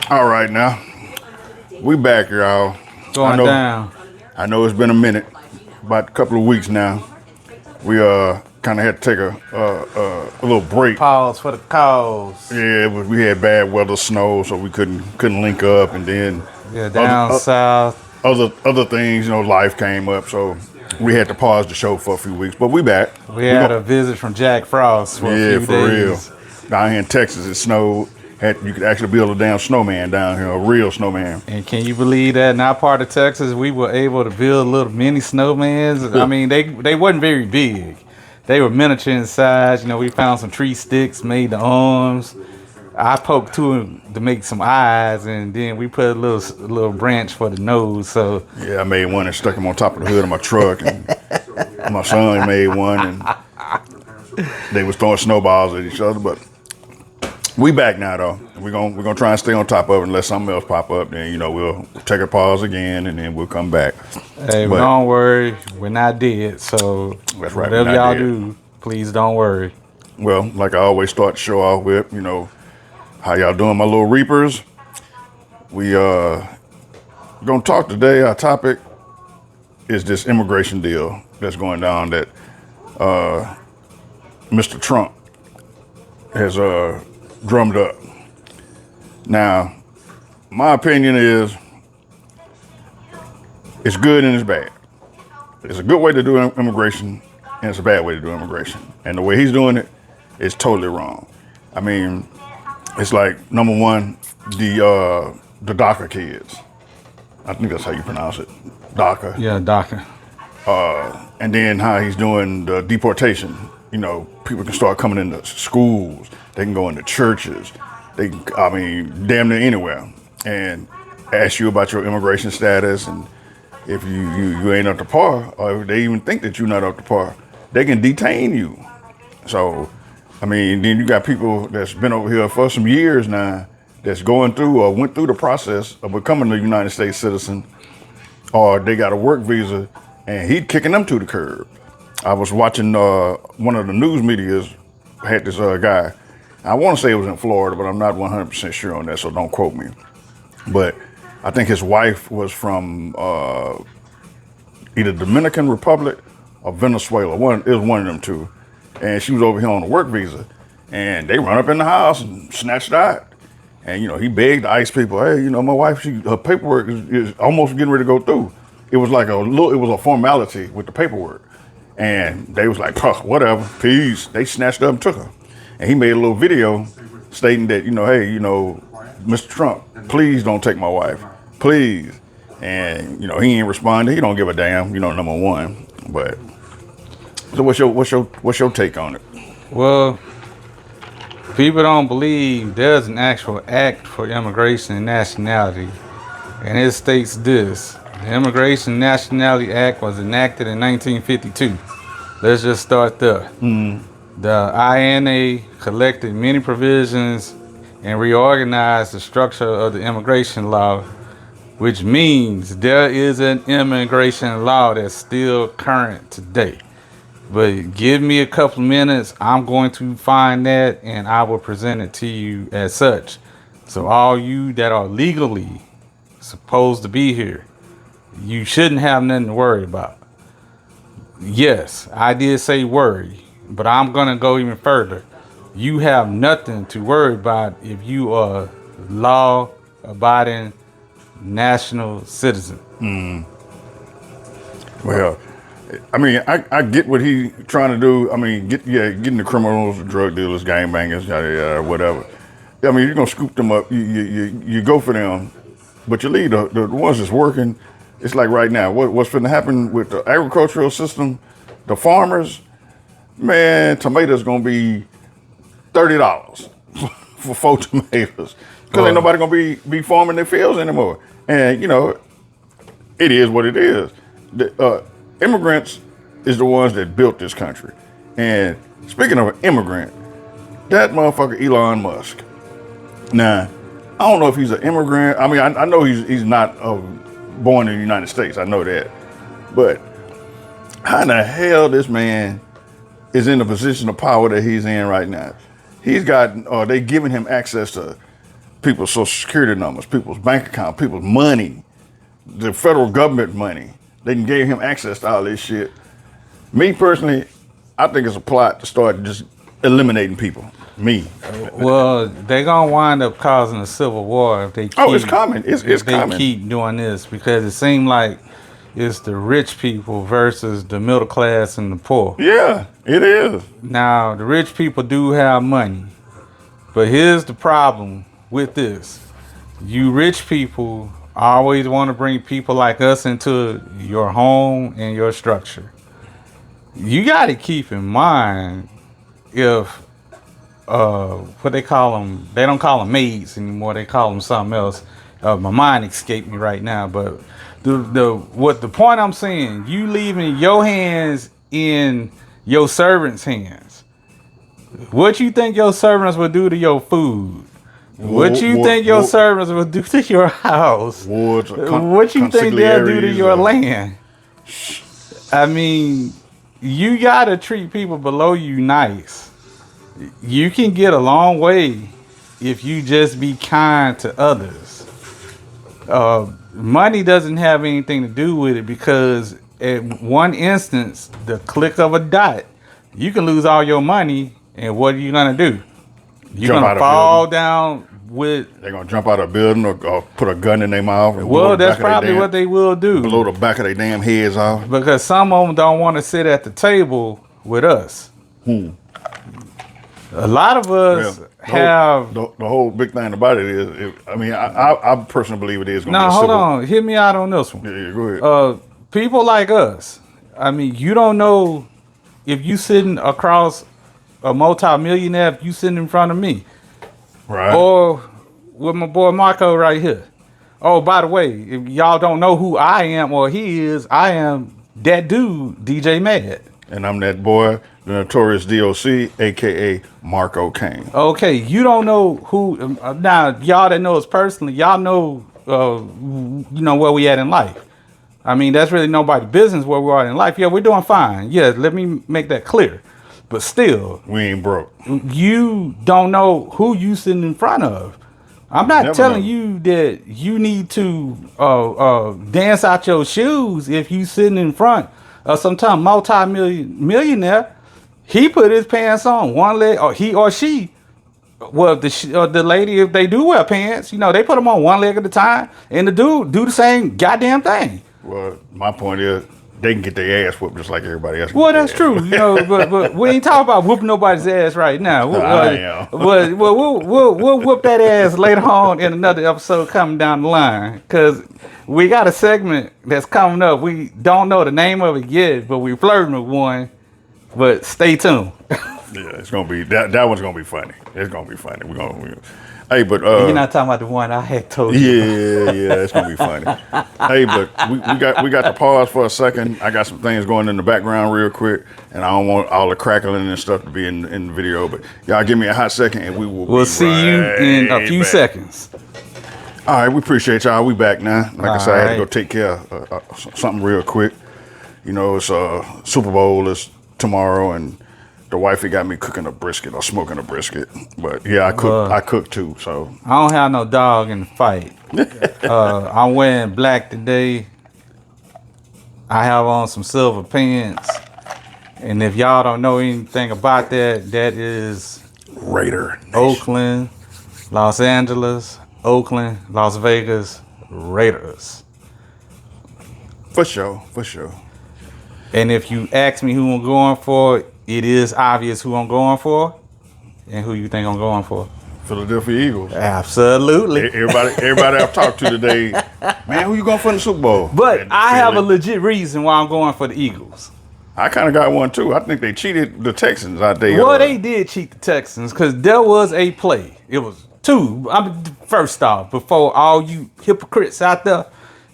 All right, now we back, y'all. I Going know, down. I know it's been a minute, about a couple of weeks now. We kind of had to take a little break. Pause for the cause. Yeah, we had bad weather, snow, so we couldn't link up, and then Yeah, other down south. other things, life came up, so we had to pause the show for a few weeks. But we back. We We had going a visit from Jack Frost for a Yeah, few for real. days. Down here in Texas, it snowed. You could actually build a damn snowman down here, a real snowman. And can you believe that in our part of Texas, we were able to build little mini snowmans? I mean, they wasn't very big. They were miniature in size. We found some tree sticks, made the arms. I poked two of 'em to make some eyes, and then we put a little branch for the nose. So Yeah, I made one and stuck him on top of the hood of my truck, and my son made one, and they was throwing snowballs at each other. But we back now, though. We're gonna try and stay on top of it unless something else pop up. Then we'll take a pause again, and then we'll come back. hey, but don't worry, we're not dead. So That's right, we're whatever not y'all dead. do, please don't worry. Well, like I always start the show off with, how y'all doing, my little reapers? We gonna talk today. Our topic is this immigration deal that's going down that Mr. Trump has drummed up. Now, my opinion is it's good and it's bad. It's a good way to do immigration, and it's a bad way to do immigration. And the way he's doing it is totally wrong. I mean, it's like, number one, the DACA kids. I think that's how you pronounce it, DACA. Yeah, Doctor. And then how he's doing the deportation. People can start coming into schools. They can go into churches. Damn near anywhere. And ask you about your immigration status. And if you ain't up to par, or if they even think that you're not up to par, they can detain you. So, then you got people that's been over here for some years now that's going through or went through the process of becoming a United States citizen, or they got a work visa, and he kicking them to the curb. I was watching one of the news medias had this guy. I want to say it was in Florida, but I'm not 100% sure on that, so don't quote me. But I think his wife was from either Dominican Republic or Venezuela. It was one of them two. And she was over here on a work visa. And they run up in the house and snatched her out. And, he begged the ICE people, hey, my wife, her paperwork is almost getting ready to go through. It was like it was a formality with the paperwork. And they was like, huh, whatever, peace. They snatched up and took her. And he made a little video stating that, hey, Mr. Trump, please don't take my wife, please. And, he ain't responded. He don't give a damn, number one. But so what's your take on it? Well, people don't believe there's an actual act for immigration and nationality. And it states this. The Immigration and Nationality Act was enacted in 1952. Let's just start there. The INA collected many provisions and reorganized the structure of the immigration law, which means there is an immigration law that's still current today. But give me a couple minutes, I'm going to find that and I will present it to you as such. So all you that are legally supposed to be here, you shouldn't have nothing to worry about. Yes, I did say worry, but I'm going to go even further. You have nothing to worry about if you are law-abiding national citizen. Well, I get what he trying to do. Getting the criminals, drug dealers, gangbangers, yada yada, whatever. You're gonna scoop them up. You go for them, but you leave the ones that's working. It's like right now, what's finna happen with the agricultural system, the farmers, man, tomatoes gonna be $30 for 4 tomatoes because ain't nobody gonna be farming their fields anymore. And it is what it is. The immigrants is the ones that built this country. And speaking of an immigrant, that motherfucker Elon Musk. Now, I don't know if he's an immigrant. I know he's not born in the United States. I know that. But how in the hell this man is in the position of power that he's in right now? He's got, they giving him access to people's social security numbers, people's bank account, people's money, the federal government money. They can gave him access to all this shit. Me personally, I think it's a plot to start just eliminating people. Me. Well, they're gonna wind up causing a civil war if they keep. Oh, it's coming. It's if they coming. keep doing this because it seems like it's the rich people versus the middle class and the poor. Yeah, it is. Now, the rich people do have money, but here's the problem with this: you rich people always want to bring people like us into your home and your structure. You got to keep in mind if what they call them, they don't call them maids anymore, they call them something else. My mind escaped me right now, but the point I'm saying, you leaving your hands in your servants' hands. What you think your servants will do to your food? What you think your servants will do to your house? What you think they'll do to your land? I mean, you gotta treat people below you nice. You can get a long way if you just be kind to others. Money doesn't have anything to do with it because in one instance, the click of a dot, you can lose all your money, and what are you gonna do? You're gonna fall down with. They're gonna jump out of a building or put a gun in their mouth. And well, that's probably what they will do. Blow the back of their damn heads off. Because some of them don't want to sit at the table with us. A lot of us have the whole big thing about it is, I personally believe it is going to be a hold civil. on, hear me out on this one. Yeah, go ahead. People like us, I mean, you don't know if you sitting across a multi-millionaire, if you sitting in front of me, Right. or with my boy Marco right here. Oh, by the way, if y'all don't know who I am or he is, I am that dude, DJ Mad. And I'm that boy, the notorious DOC, aka Marco Kane. Okay, you don't know who. Now, y'all that know us personally, y'all know, where we at in life. I mean, that's really nobody's business where we are in life. Yeah, we're doing fine. Yeah, let me make that clear. But still, We ain't broke. you don't know who you sitting in front of. I'm not Never telling know. you that you need to dance out your shoes if you sitting in front of some multi-millionaire. He put his pants on one leg, or he or she. Well, the lady, if they do wear pants, they put them on one leg at a time, and the dude do the same goddamn thing. Well, my point is, they can get their ass whooped just like everybody else. Well, that's true, but we ain't talking about whooping nobody's ass right now. I am. But we'll whoop that ass later on in another episode coming down the line, because we got a segment that's coming up. We don't know the name of it yet, but we flirting with one. But stay tuned. Yeah, it's gonna be that one's gonna be funny. It's gonna be funny. Hey, but You're not talking about the one I had told you. yeah, it's gonna be funny. Hey, but we got to pause for a second. I got some things going in the background real quick, and I don't want all the crackling and stuff to be in the video. But y'all give me a hot second, and We'll see you in a few seconds. All right, we appreciate y'all. We back now. Like I said, I had to go right. take care of something real quick. It's Super Bowl is tomorrow, and the wifey got me cooking a brisket or smoking a brisket. But yeah, I cook too. So I don't have no dog in the fight. I'm wearing black today. I have on some silver pants. And if y'all don't know anything about that, that is Raider Nation. Oakland, Los Angeles, Oakland, Las Vegas Raiders. For sure. And if you ask me who I'm going for, it is obvious who I'm going for. And who you think I'm going for? Philadelphia Eagles. Absolutely. Everybody I've talked to today, man, who you going for in the Super Bowl? But And I have a Philly. legit reason why I'm going for the Eagles. I kind of got one too. I think they cheated the Texans out there. Well, they did cheat the Texans because there was a play. It was two. First off, before all you hypocrites out there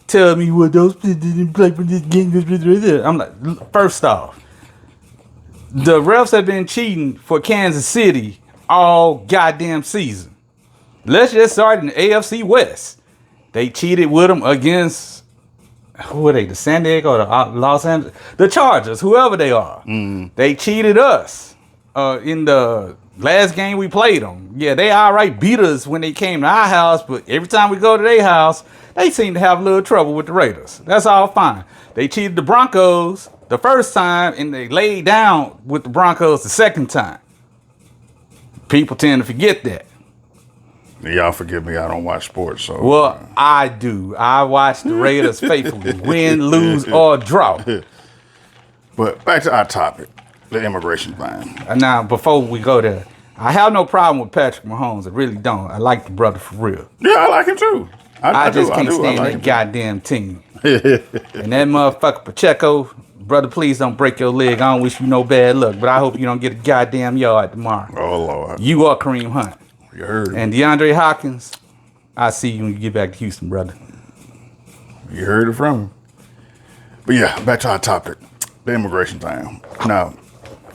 tell me, well, those players didn't play for this game. I'm like, first off, the refs have been cheating for Kansas City all goddamn season. Let's just start in the AFC West. They cheated with them against, who are they, the San Diego or the Los Angeles? The Chargers, whoever they are. They cheated us in the Last game we played them. Yeah, they all right beat us when they came to our house, but every time we go to their house, they seem to have a little trouble with the Raiders. That's all fine. They cheated the Broncos the first time, and they laid down with the Broncos the second time. People tend to forget that. Y'all forgive me, I don't watch sports, so. Well, I do. I watch the Raiders faithfully, win, lose, or draw. But back to our topic, the immigration thing. Now, before we go there, I have no problem with Patrick Mahomes. I really don't. I like the brother for real. Yeah, I like him too. I just can't stand like that him. goddamn team. And that motherfucker Pacheco, brother, please don't break your leg. I don't wish you no bad luck, but I hope you don't get a goddamn yard tomorrow. Oh, Lord. You are Kareem Hunt. You heard it. And DeAndre Hopkins, I'll see you when you get back to Houston, brother. You heard it from him. But yeah, back to our topic, the immigration thing. Now,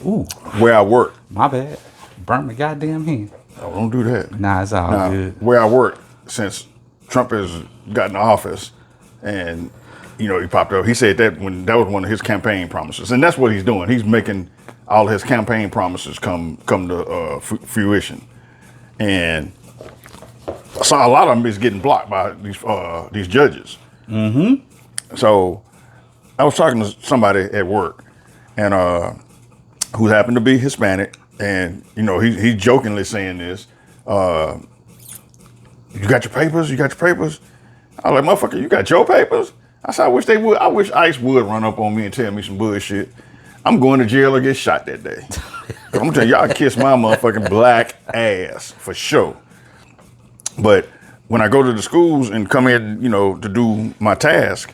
Ooh, where I work, my bad. Burnt my goddamn hand. oh, don't do that. Nah, it's all Now, good. where I work, since Trump has gotten office and, you know, he popped up, he said that that was one of his campaign promises. And that's what he's doing. He's making all his campaign promises come to fruition. And so a lot of them is getting blocked by these judges. Mm-hmm. So I was talking to somebody at work, and who happened to be Hispanic, and you know he's jokingly saying this. You got your papers? You got your papers? I was like, motherfucker, you got your papers? I said, I wish they would. I wish ICE would run up on me and tell me some bullshit. I'm going to jail or get shot that day. I'm gonna tell y'all, kiss my motherfucking black ass for sure. But when I go to the schools and come in, you know, to do my task,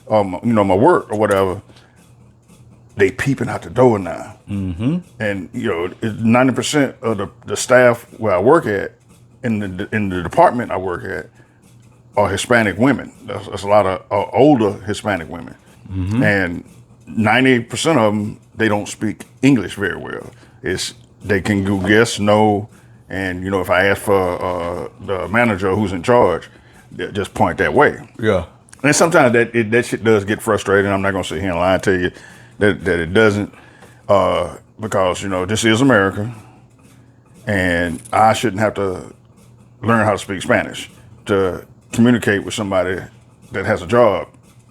you know, my work or whatever, they peeping out the door now. Mm-hmm. And you know, 90% of the staff where I work at, in the department I work at, are Hispanic women. That's a lot of older Hispanic women, and 90% of them, they don't speak English very well. They can do yes, no, and you know, if I ask for the manager who's in charge, they just point that way. Yeah. And sometimes that shit does get frustrating. I'm not gonna sit here and lie and tell you that it doesn't, because you know this is America, and I shouldn't have to learn how to speak Spanish to communicate with somebody that has a job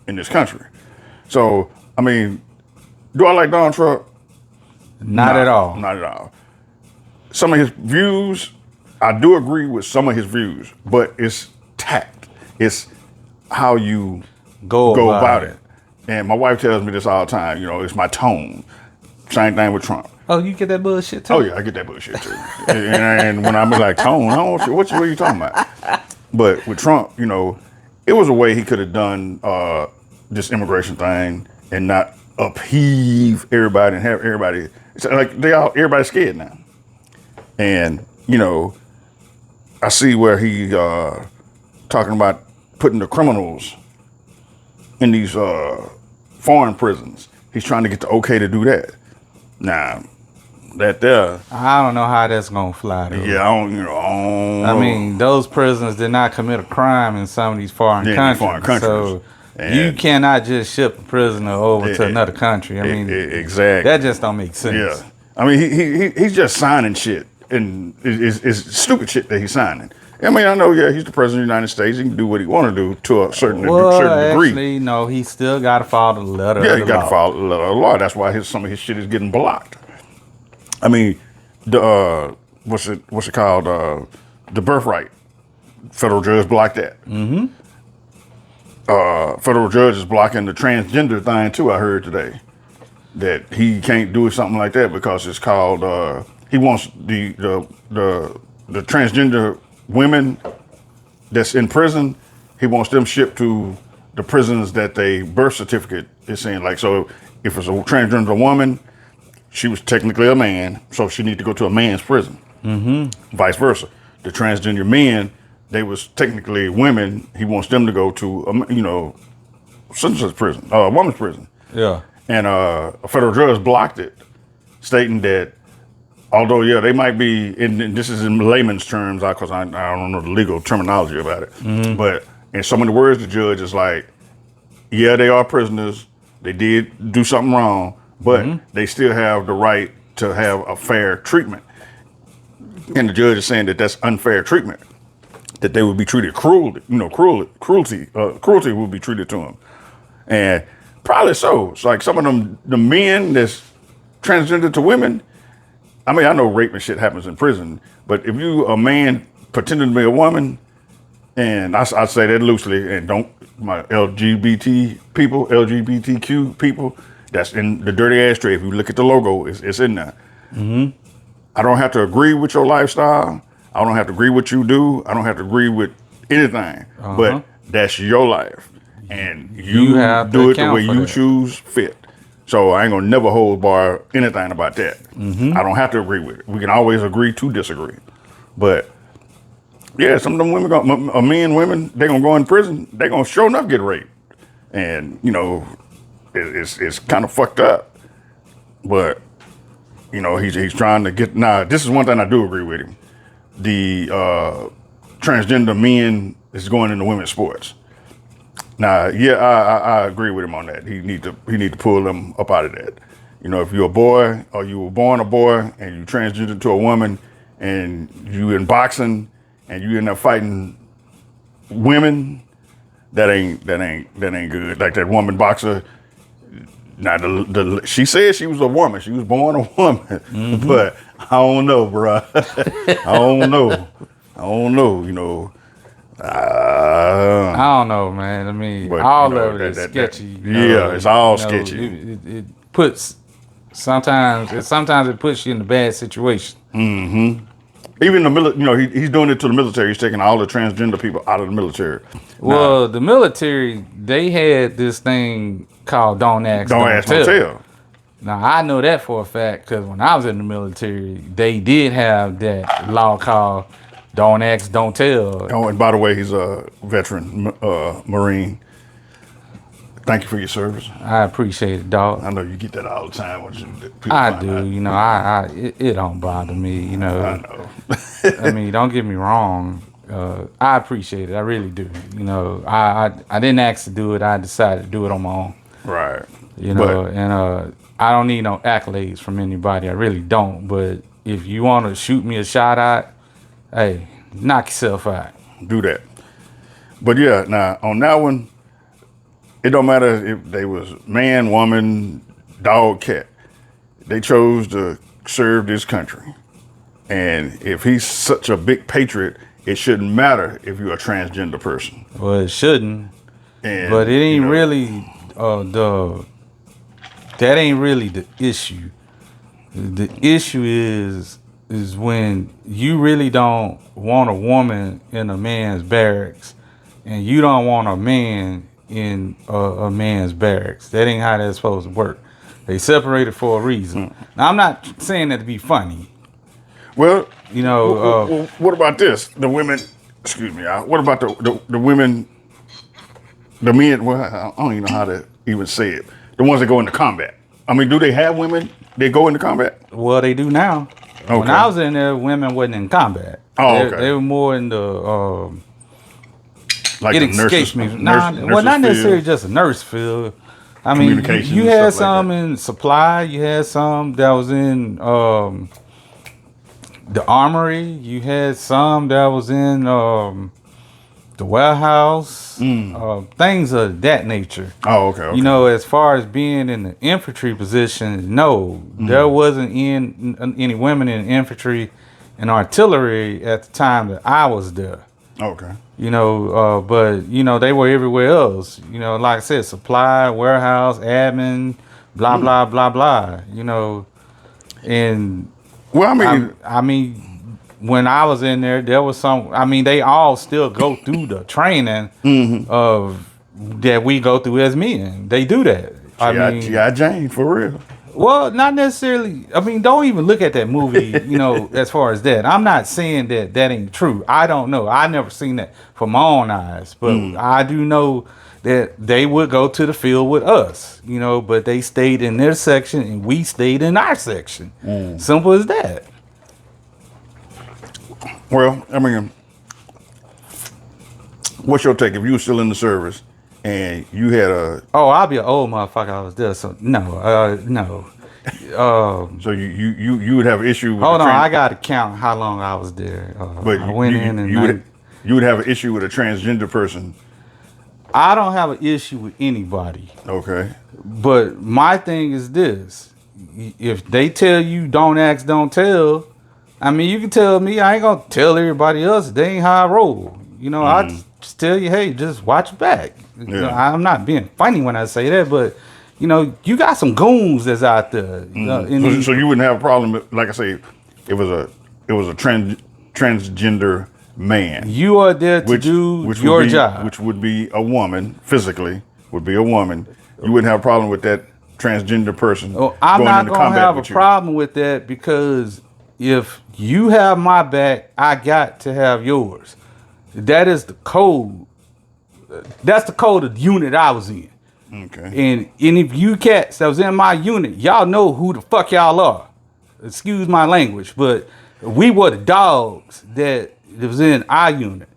in this country. So I mean, do I like Donald Trump? Not at all. Not at all. Some of his views, I do agree with some of his views, but it's tact. It's how you Go about it. And my wife tells me this all the time, you know, it's my tone. Same thing with Trump. Oh, you get that bullshit too? Oh yeah, I get that bullshit too. and when I'm like, tone, I don't, what are you talking about? But with Trump, you know, it was a way he could have done this immigration thing and not upheave everybody and have everybody, it's like everybody's scared now. And, you know, I see where he talking about putting the criminals in these foreign prisons. He's trying to get the okay to do that. Now, that there, I don't know how that's gonna fly though. yeah, I don't I mean, those prisoners did not commit a crime in some of these foreign countries. So you cannot just ship a prisoner over to another country. I mean, exactly. that just don't make sense. Yeah, I mean, he's just signing shit, and it's stupid shit that he's signing. I mean, I know, yeah, he's the president of the United States. He can do what he want to do to a certain degree. Actually, no, he still got to follow the letter of the law. Yeah, he got to follow the letter of the law. That's why some of his shit is getting blocked. I mean, the what's it called? The birthright. Federal judge blocked that. Mm-hmm. Federal judge is blocking the transgender thing too. I heard today that he can't do something like that because it's called. He wants the transgender women that's in prison. He wants them shipped to the prisons that they birth certificate is saying. Like, so if it's a transgender woman, she was technically a man, so she need to go to a man's prison. Mm-hmm. Vice versa. The transgender men, they was technically women. He wants them to go to such prison, a woman's prison. Yeah. And a federal judge blocked it, stating that although, yeah, they might be, and this is in layman's terms, because I don't know the legal terminology about it, but in so many words, the judge is like, yeah, they are prisoners. They did do something wrong, but they still have the right to have a fair treatment. and the judge is saying that that's unfair treatment, that they would be treated cruelty would be treated to them, and probably so. It's like some of them, the men that's transgender to women. I mean, I know rape and shit happens in prison, but if you a man pretending to be a woman, and I say that loosely, and don't my LGBTQ people, that's in the dirty ass tray. If you look at the logo, it's in there. Mm-hmm. I don't have to agree with your lifestyle. I don't have to agree with what you do. I don't have to agree with anything. But that's your life, and you have do to it the way account for you that. choose fit. So I ain't gonna never hold bar anything about that. I don't have to agree with it. We can always agree to disagree. But yeah, some of them women, men, women, they gonna go in prison. They gonna sure enough get raped, and it's kind of fucked up. But he's trying to get. Now, this is one thing I do agree with him. The transgender men is going into women's sports. Now, yeah, I agree with him on that. He need to pull them up out of that. If you're a boy or you were born a boy and you transgender to a woman and you in boxing and you end up fighting women, that ain't good. Like that woman boxer. Now, she said she was a woman. She was born a woman, but I don't know, bro. I don't know. I don't know, man. I mean, But, all you know, of it is that- sketchy. yeah, it's all sketchy. It puts sometimes it puts you in a bad situation. Even the military, he's doing it to the military. He's taking all the transgender people out of the military. Well, the military, they had this thing called Don't Ask, Don't ask, don't tell. Now, I know that for a fact because when I was in the military, they did have that law called Don't Ask, Don't Tell. Oh, and by the way, he's a veteran Marine. Thank you for your service. I appreciate it, dog. I know you get that all the time. I do, it don't bother me, I know. I mean, don't get me wrong. I appreciate it. I really do. I didn't ask to do it. I decided to do it on my own. Right. And I don't need no accolades from anybody. I really don't. But if you want to shoot me a shot out, hey, knock yourself out. Do that. But yeah, now on that one, it don't matter if they was man, woman, dog, cat. They chose to serve this country. And if he's such a big patriot, it shouldn't matter if you're a transgender person. Well, it shouldn't. And, But it ain't really that ain't really the issue. The issue is when you really don't want a woman in a man's barracks and you don't want a man in a man's barracks. That ain't how that's supposed to work. They separated for a reason. Now, I'm not saying that to be funny. Well, Well, what about this? The women, excuse me, what about the women, the men, well, I don't even know how to even say it. The ones that go into combat. I mean, do they have women that go into combat? Well, they do now. Okay. When I was in there, women wasn't in combat. Oh, They- okay. They were more in the Like it the escapes nurses, me. nurses Well, not necessarily field? just a nurse field. I mean, Communications you and had stuff like some that. in supply. You had some that was in the armory. You had some that was in the warehouse. Things of that nature. Oh, okay. As far as being in the infantry position, no, there wasn't any women in infantry and artillery at the time that I was there. Okay. But they were everywhere else. Like I said, supply, warehouse, admin, blah blah blah blah. And Well, I mean, when I was in there, there was some. I mean, they all still go through the training of that we go through as men. They do that. G.I. Jane, for real. Well, not necessarily. I mean, don't even look at that movie, as far as that. I'm not saying that ain't true. I don't know. I never seen that from my own eyes. But I do know that they would go to the field with us, but they stayed in their section and we stayed in our section. Simple as that. Well, I mean, what's your take if you were still in the service and you had a Oh, I'll be an old motherfucker. I was there. So no. So you would have an issue with hold the on, I got to count how long I was there. but I went in and you would have an issue with a transgender person. I don't have an issue with anybody. Okay. But my thing is this: if they tell you don't ask, don't tell. I mean, you can tell me. I ain't gonna tell everybody else. They ain't how I roll. You know, I just tell you, hey, just watch your back. You know, I'm not being funny when I say that, but you know, you got some goons that's out there. You know, So you wouldn't have a problem with, like I say, it was a transgender man. You are there to do your job, which would be a woman physically. Would be a woman. You wouldn't have a problem with that transgender person. I'm not going to have a problem with that because if you have my back, I got to have yours. That is the code. That's the code of the unit I was in. Okay. And if you cats that was in my unit, y'all know who the fuck y'all are. Excuse my language, but we were the dogs that was in our unit.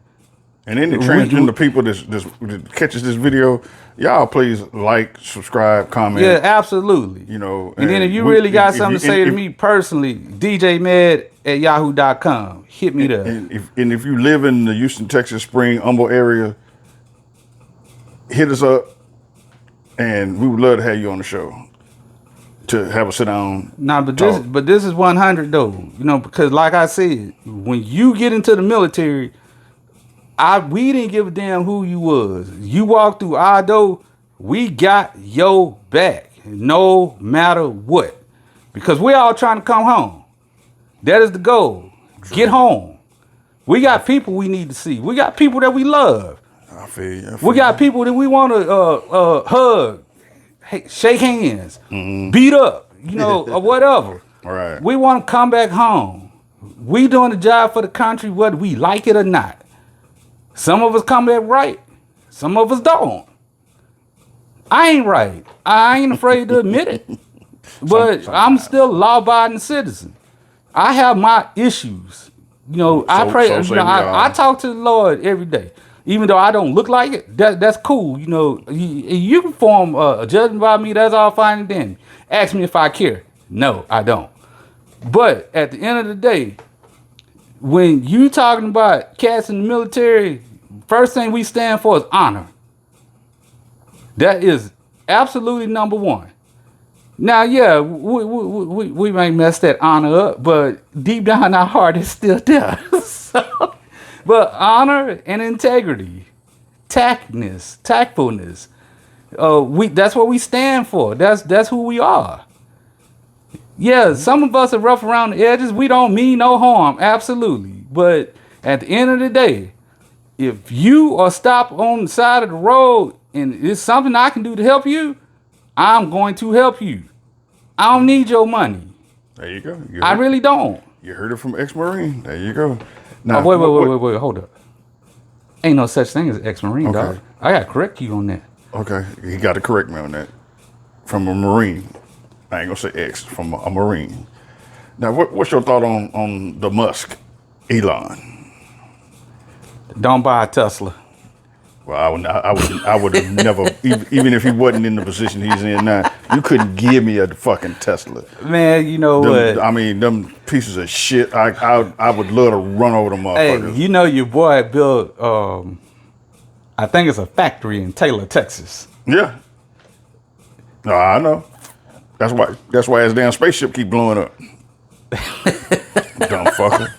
And any transgender people that catches this video, y'all please like, subscribe, comment. Yeah, absolutely. You know, and then if you really got something to say to me personally, djmed@yahoo.com. Hit me there. And if you live in the Houston, Texas, Spring, Humble area, hit us up, and we would love to have you on the show to have a sit down. Nah, but this is 100 though. You know, because like I said, when you get into the military, we didn't give a damn who you was. You walked through our door, we got your back, no matter what. Because we all trying to come home. That is the goal. True. Get home. We got people we need to see. We got people that we love. I feel you. We got people that we want to hug, shake hands, beat up, you know, or whatever. All right. We want to come back home. We doing the job for the country whether we like it or not. Some of us come back right. Some of us don't. I ain't right. I ain't afraid to admit it. But I'm still a law-abiding citizen. I have my issues. You know, I pray. I talk to the Lord every day. Even though I don't look like it, that's cool. You know, you can form a judgment about me. That's all fine and dandy. Ask me if I care. No, I don't. But at the end of the day, when you talking about cats in the military, first thing we stand for is honor. That is absolutely number one. Now, yeah, we may mess that honor up, but deep down in our heart, it's still there. But honor and integrity, tactfulness, that's what we stand for. That's who we are. Yeah, some of us are rough around the edges. We don't mean no harm, absolutely. But at the end of the day, if you are stopped on the side of the road and it's something I can do to help you, I'm going to help you. I don't need your money. There you go. I really don't. You heard it from ex-Marine. There you go. Now, wait, hold up. Ain't no such thing as ex-Marine, dog. I got to correct you on that. Okay, he got to correct me on that. From a Marine. I ain't going to say ex, from a Marine. Now, what's your thought on the Musk, Elon? Don't buy a Tesla. Well, I would have never, even if he wasn't in the position he's in now, you couldn't give me a fucking Tesla. Man, you know what? I mean, them pieces of shit, I would love to run over them motherfuckers. Hey, you know your boy built, I think it's a factory in Taylor, Texas. Yeah. No, I know. That's why his damn spaceship keep blowing up. Dumb fucker.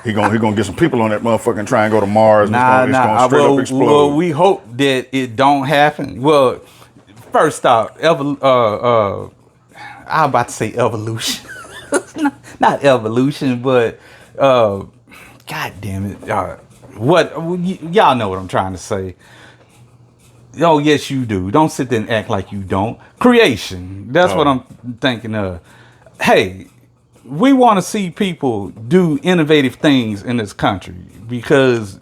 He gonna get some people on that motherfucker and try and go to Mars. Nah. It's gonna straight up explode. Well, we hope that it don't happen. Well, first off, I'm about to say evolution. Not evolution, but God damn it. Y'all know what I'm trying to say. Oh, yes, you do. Don't sit there and act like you don't. Creation. That's what I'm thinking of. Hey, we want to see people do innovative things in this country because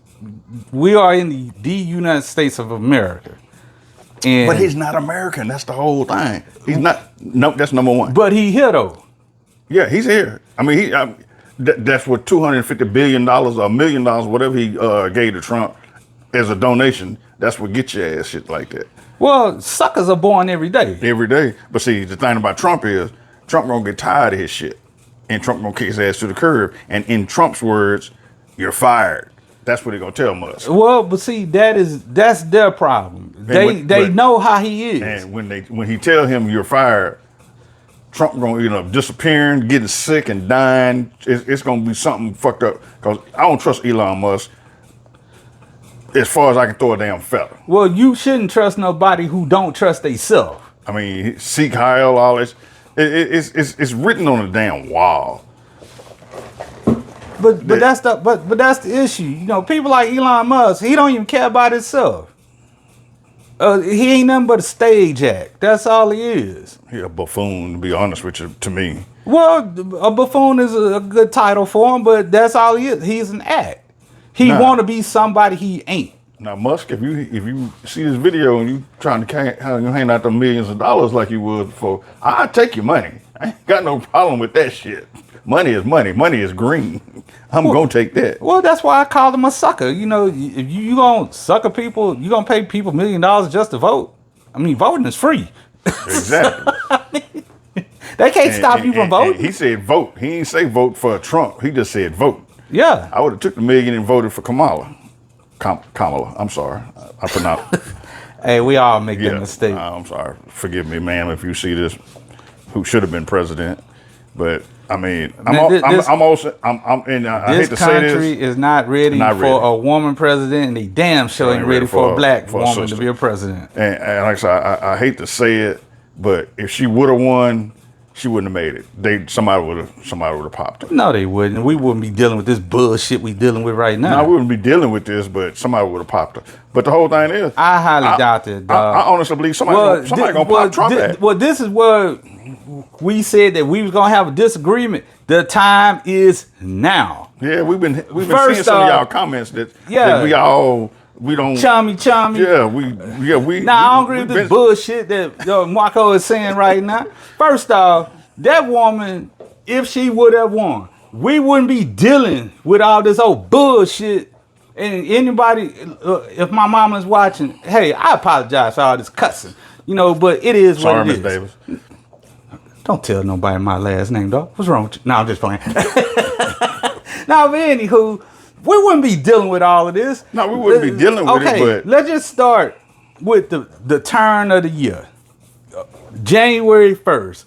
we are in the United States of America. And but he's not American. That's the whole thing. He's not. No, that's number one. But he here though. Yeah, he's here. I mean, that's what $250 billion or $1 million, whatever he gave to Trump. as a donation. That's what gets your ass shit like that Well, suckers are born every day. every day. But see, the thing about Trump is Trump gonna get tired of his shit, and Trump gonna kick his ass to the curb. And in Trump's words, you're fired. That's what he gonna tell Musk. Well, but see, that's their problem. They but- know how he is. And when he tell him you're fired, Trump gonna disappearing, getting sick and dying. It's gonna be something fucked up. Cause I don't trust Elon Musk as far as I can throw a damn feather. Well, you shouldn't trust nobody who don't trust theyself. I mean, Sikh Heil, all this. It's written on the damn wall. But that's the issue. You know, people like Elon Musk, he don't even care about himself. He ain't nothing but a stage act. That's all he is. He a buffoon, to be honest with you, to me. Well, a buffoon is a good title for him, but that's all he is. He's an act. He Nah. want to be somebody he ain't. Now, Musk, if you see this video and you trying to hand out the millions of dollars like you would before, I'll take your money. I ain't got no problem with that shit. Money is money. Money is green. I'm gonna take that. Well, that's why I call him a sucker. You know, if you gonna sucker people, you gonna pay people $1 million just to vote. I mean, voting is free. Exactly. They can't stop you from voting. He said vote. He didn't say vote for Trump. He just said vote. Yeah. I would have took the million and voted for Kamala. Kamala. I'm sorry. I pronounced. Hey, we all make that Yeah, mistake. I'm sorry. Forgive me, ma'am, if you see this. Who should have been president? But I mean, I hate This to say country this. is not ready Not for ready. a woman president, and they damn sure ain't ready for a black woman to be a president. And like I said, I hate to say it, but if she would have won, she wouldn't have made it. Somebody would have popped her. No, they wouldn't. We wouldn't be dealing with this bullshit we dealing with right now. Now we wouldn't be dealing with this, but somebody would have popped her. But the whole thing is, I highly doubt that, dog. I honestly believe somebody gonna pop Trump at. Well, this is what we said that we was gonna have a disagreement. The time is now. Yeah, we've been seeing First some of off, y'all comments that yeah. we don't. Chummy. Yeah, we. Now, I don't agree with this bullshit that Marco is saying right now. First off, that woman, if she would have won, we wouldn't be dealing with all this old bullshit. And anybody, if my mama's watching, hey, I apologize for all this cussing. You know, but it is Sorry, what Miss it is. Davis. Don't tell nobody my last name, dog. What's wrong with you? No, I'm just playing. Now, but anywho, we wouldn't be dealing with all of this. No, we wouldn't be dealing with it, but- let's just start with the turn of the year. January 1st.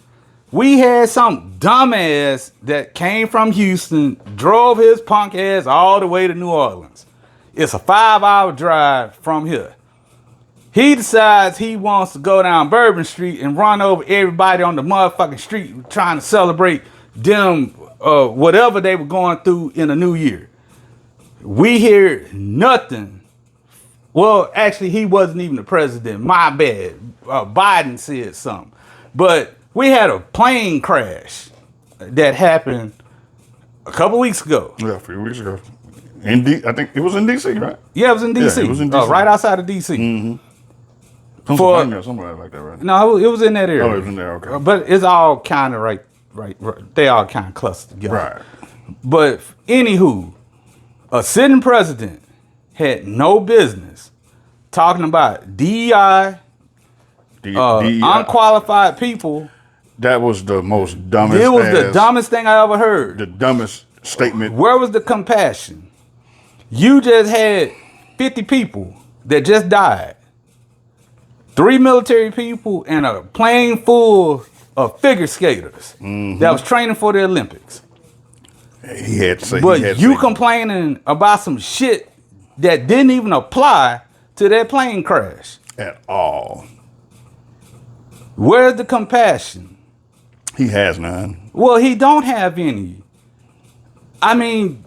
We had some dumbass that came from Houston, drove his punk ass all the way to New Orleans. It's a 5-hour drive from here. He decides he wants to go down Bourbon Street and run over everybody on the motherfucking street trying to celebrate them, whatever they were going through in the new year. We hear nothing. Well, actually, he wasn't even the president. My bad. Biden said something. But we had a plane crash that happened a couple weeks ago. Yeah, a few weeks ago. I think it was in D.C., right? Yeah, it was in D.C. Yeah, it was in DC. Right outside of D.C. Pennsylvania or somewhere like that, right? No, it was in that area. Oh, it was in there, okay. But it's all kind of right. They all kind of clustered together. Right. But anywho, a sitting president had no business talking about DEI, unqualified people. That was the most dumbest. It was the dumbest thing I ever heard. The dumbest statement. Where was the compassion? You just had 50 people that just died. 3 military people and a plane full of figure skaters that was training for the Olympics. He had to say. But you complaining about some shit that didn't even apply to that plane crash. at all. Where's the compassion? He has none. Well, he don't have any. I mean,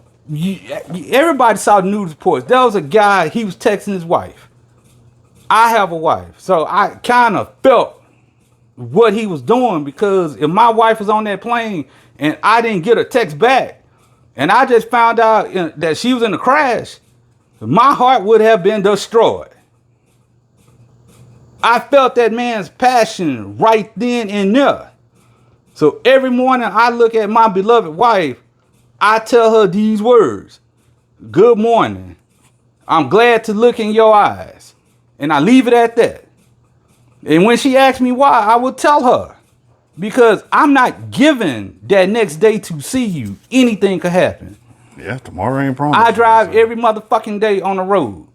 everybody saw the news reports. There was a guy, he was texting his wife. I have a wife. So I kind of felt what he was doing, because if my wife was on that plane and I didn't get a text back and I just found out that she was in the crash, my heart would have been destroyed. I felt that man's passion right then and there. So every morning I look at my beloved wife, I tell her these words. Good morning. I'm glad to look in your eyes. And I leave it at that. And when she asks me why, I will tell her. Because I'm not giving that next day to see you. Anything could happen. Yeah, tomorrow ain't promised. I drive every motherfucking day on the road.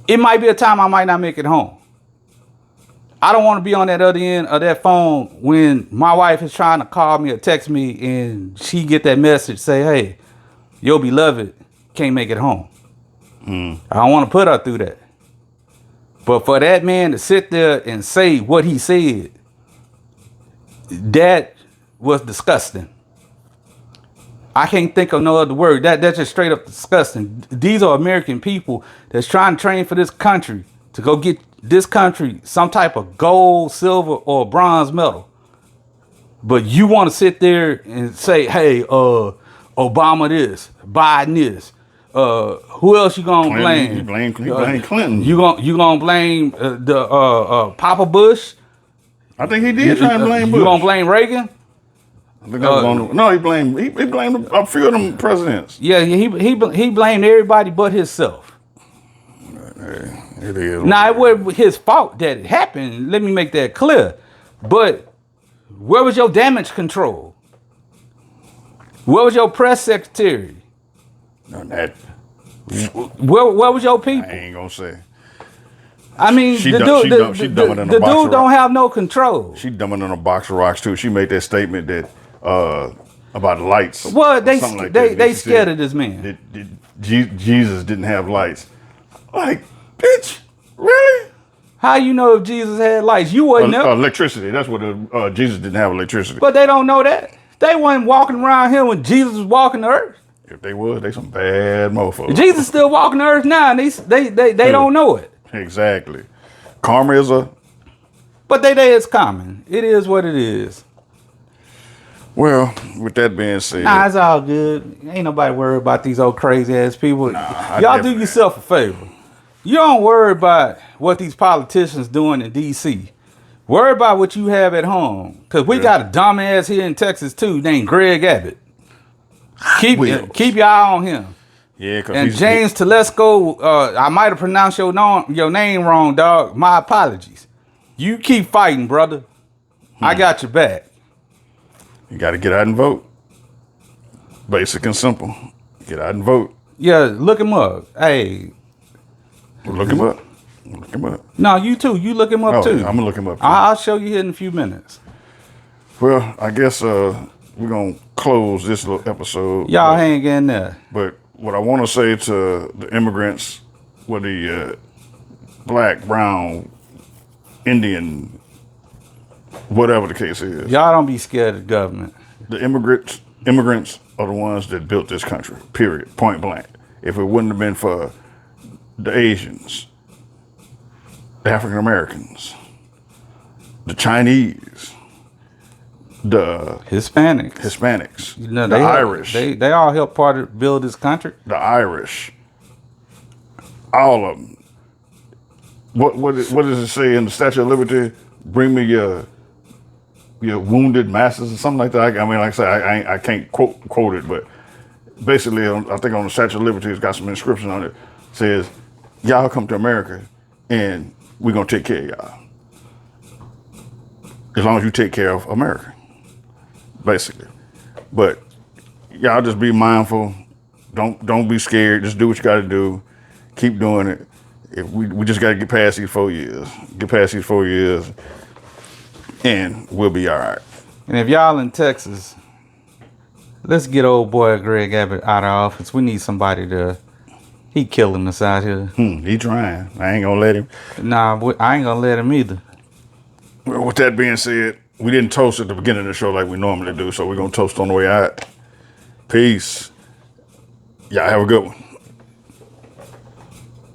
It might be a time I might not make it home. I don't want to be on that other end of that phone when my wife is trying to call me or text me and she get that message say, hey, your beloved can't make it home. I don't want to put her through that. But for that man to sit there and say what he said, that was disgusting. I can't think of no other word. That's just straight up disgusting. These are American people that's trying to train for this country to go get this country some type of gold, silver, or bronze medal. But you want to sit there and say, hey, Obama this, Biden this. Who else you gonna blame? You blame Clinton. You gonna blame Papa Bush? I think he did try to blame Bush. You gonna blame Reagan? I think no, he blamed a few of them presidents. Yeah, he blamed everybody but himself. It is. Now, it wasn't his fault that it happened. Let me make that clear. But where was your damage control? Where was your press secretary? No, that Where was your people? I ain't gonna say. I mean, the dude don't have no control. She dumber than a box of rocks too. She made that statement that about lights. Well, they scared of this man. Jesus didn't have lights. Like, bitch, really? How you know if Jesus had lights? You wasn't there. Electricity. That's what Jesus didn't have electricity. But they don't know that. They wasn't walking around here when Jesus was walking the earth. If they was, they some bad mofos. Jesus still walking the earth now, and they don't know it. Exactly. Karma is But it's common. It is what it is. Well, with that being said. Nah, it's all good. Ain't nobody worried about these old crazy ass people. Y'all do yourself a favor. You don't worry about what these politicians doing in D.C. Worry about what you have at home. Because we got a dumbass here in Texas, too, named Greg Abbott. Keep your eye on him. Yeah, and James Telesco, I might have pronounced your name wrong, dog. My apologies. You keep fighting, brother. I got your back. You got to get out and vote. Basic and simple. Get out and vote. Yeah, look him up. Hey. Look him up. Look him up. No, you too. You look him up too. I'm going to look him up too. I'll show you here in a few minutes. Well, I guess we're going to close this little episode. Y'all hang in there. But what I want to say to the immigrants, whether the black, brown, Indian, whatever the case is. Y'all don't be scared of the government. The immigrants are the ones that built this country, period, point blank. If it wouldn't have been for the Asians, the African Americans, the Chinese, the Hispanics, you know, the Irish. They all helped build this country. The Irish, all of them. What does it say in the Statue of Liberty? Bring me your wounded masses or something like that. I mean, like I said, I can't quote it, but basically, I think on the Statue of Liberty, it's got some inscription on it. It says, y'all come to America and we're going to take care of y'all. As long as you take care of America, basically. But y'all just be mindful. Don't be scared. Just do what you got to do. Keep doing it. If we just got to get past these 4 years. Get past these 4 years and we'll be all right. And if y'all in Texas, let's get old boy Greg Abbott out of office. We need somebody he killing us out here. He trying. I ain't gonna let him. Nah, I ain't gonna let him either. Well, with that being said, we didn't toast at the beginning of the show like we normally do, so we're gonna toast on the way out. Peace. Y'all have a good one.